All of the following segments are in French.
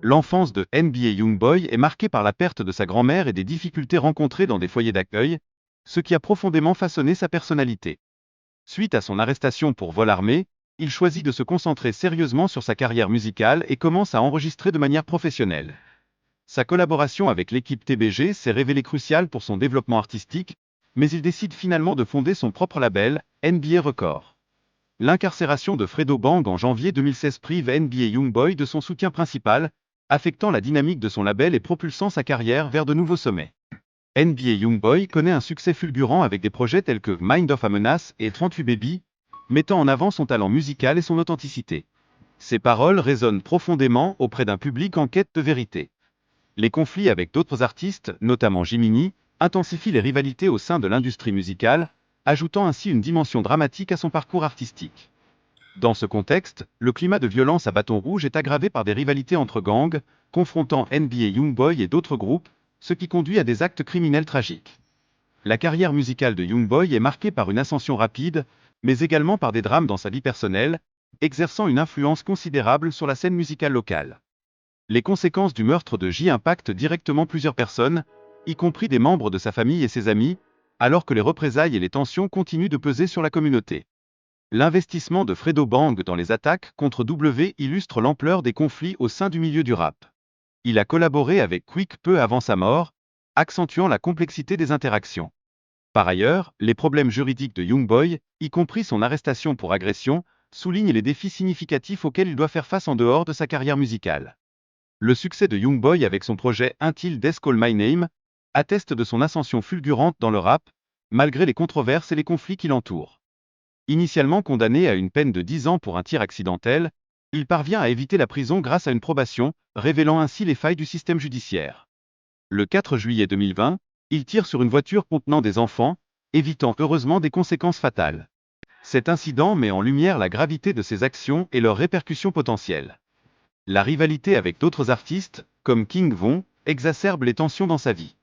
L'enfance de NBA Youngboy est marquée par la perte de sa grand-mère et des difficultés rencontrées dans des foyers d'accueil, ce qui a profondément façonné sa personnalité. Suite à son arrestation pour vol armé, il choisit de se concentrer sérieusement sur sa carrière musicale et commence à enregistrer de manière professionnelle. Sa collaboration avec l'équipe TBG s'est révélée cruciale pour son développement artistique, mais il décide finalement de fonder son propre label, NBA Records. L'incarcération de Fredo Bang en janvier 2016 prive NBA Youngboy de son soutien principal, affectant la dynamique de son label et propulsant sa carrière vers de nouveaux sommets. NBA Youngboy connaît un succès fulgurant avec des projets tels que Mind of a Menace et 38 Baby, mettant en avant son talent musical et son authenticité. Ses paroles résonnent profondément auprès d'un public en quête de vérité. Les conflits avec d'autres artistes, notamment Jiminy, intensifient les rivalités au sein de l'industrie musicale, ajoutant ainsi une dimension dramatique à son parcours artistique. Dans ce contexte, le climat de violence à Bâton Rouge est aggravé par des rivalités entre gangs, confrontant NBA Youngboy et d'autres groupes, ce qui conduit à des actes criminels tragiques. La carrière musicale de Youngboy est marquée par une ascension rapide, mais également par des drames dans sa vie personnelle, exerçant une influence considérable sur la scène musicale locale. Les conséquences du meurtre de J impactent directement plusieurs personnes, y compris des membres de sa famille et ses amis, alors que les représailles et les tensions continuent de peser sur la communauté. L'investissement de Fredo Bang dans les attaques contre W illustre l'ampleur des conflits au sein du milieu du rap. Il a collaboré avec Quick peu avant sa mort, accentuant la complexité des interactions. Par ailleurs, les problèmes juridiques de Youngboy, y compris son arrestation pour agression, soulignent les défis significatifs auxquels il doit faire face en dehors de sa carrière musicale. Le succès de Youngboy avec son projet Until Death Call My Name atteste de son ascension fulgurante dans le rap, malgré les controverses et les conflits qui l'entourent. Initialement condamné à une peine de 10 ans pour un tir accidentel, il parvient à éviter la prison grâce à une probation, révélant ainsi les failles du système judiciaire. Le 4 juillet 2020, il tire sur une voiture contenant des enfants, évitant heureusement des conséquences fatales. Cet incident met en lumière la gravité de ses actions et leurs répercussions potentielles. La rivalité avec d'autres artistes, comme King Von, exacerbe les tensions dans sa vie.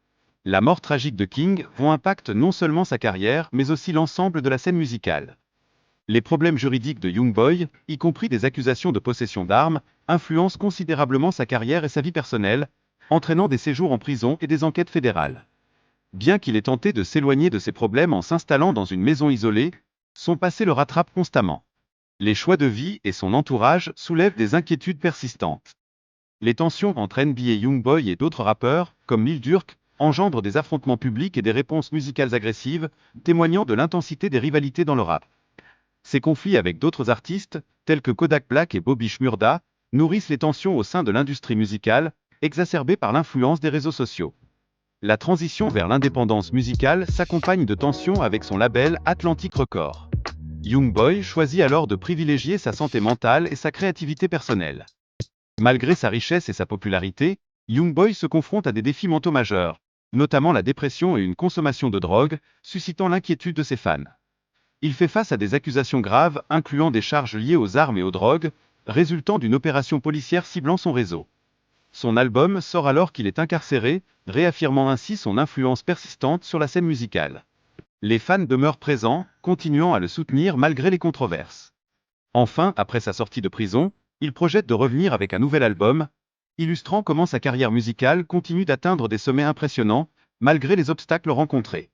La mort tragique de King Von impacte non seulement sa carrière mais aussi l'ensemble de la scène musicale. Les problèmes juridiques de Youngboy, y compris des accusations de possession d'armes, influencent considérablement sa carrière et sa vie personnelle, entraînant des séjours en prison et des enquêtes fédérales. Bien qu'il ait tenté de s'éloigner de ces problèmes en s'installant dans une maison isolée, son passé le rattrape constamment. Les choix de vie et son entourage soulèvent des inquiétudes persistantes. Les tensions entre NBA Youngboy et d'autres rappeurs, comme Lil Durk, engendrent des affrontements publics et des réponses musicales agressives, témoignant de l'intensité des rivalités dans le rap. Ces conflits avec d'autres artistes, tels que Kodak Black et Bobby Shmurda, nourrissent les tensions au sein de l'industrie musicale, exacerbées par l'influence des réseaux sociaux. La transition vers l'indépendance musicale s'accompagne de tensions avec son label Atlantic Records. Youngboy choisit alors de privilégier sa santé mentale et sa créativité personnelle. Malgré sa richesse et sa popularité, Youngboy se confronte à des défis mentaux majeurs, notamment la dépression et une consommation de drogue, suscitant l'inquiétude de ses fans. Il fait face à des accusations graves, incluant des charges liées aux armes et aux drogues, résultant d'une opération policière ciblant son réseau. Son album sort alors qu'il est incarcéré, réaffirmant ainsi son influence persistante sur la scène musicale. Les fans demeurent présents, continuant à le soutenir malgré les controverses. Enfin, après sa sortie de prison, il projette de revenir avec un nouvel album, illustrant comment sa carrière musicale continue d'atteindre des sommets impressionnants, malgré les obstacles rencontrés.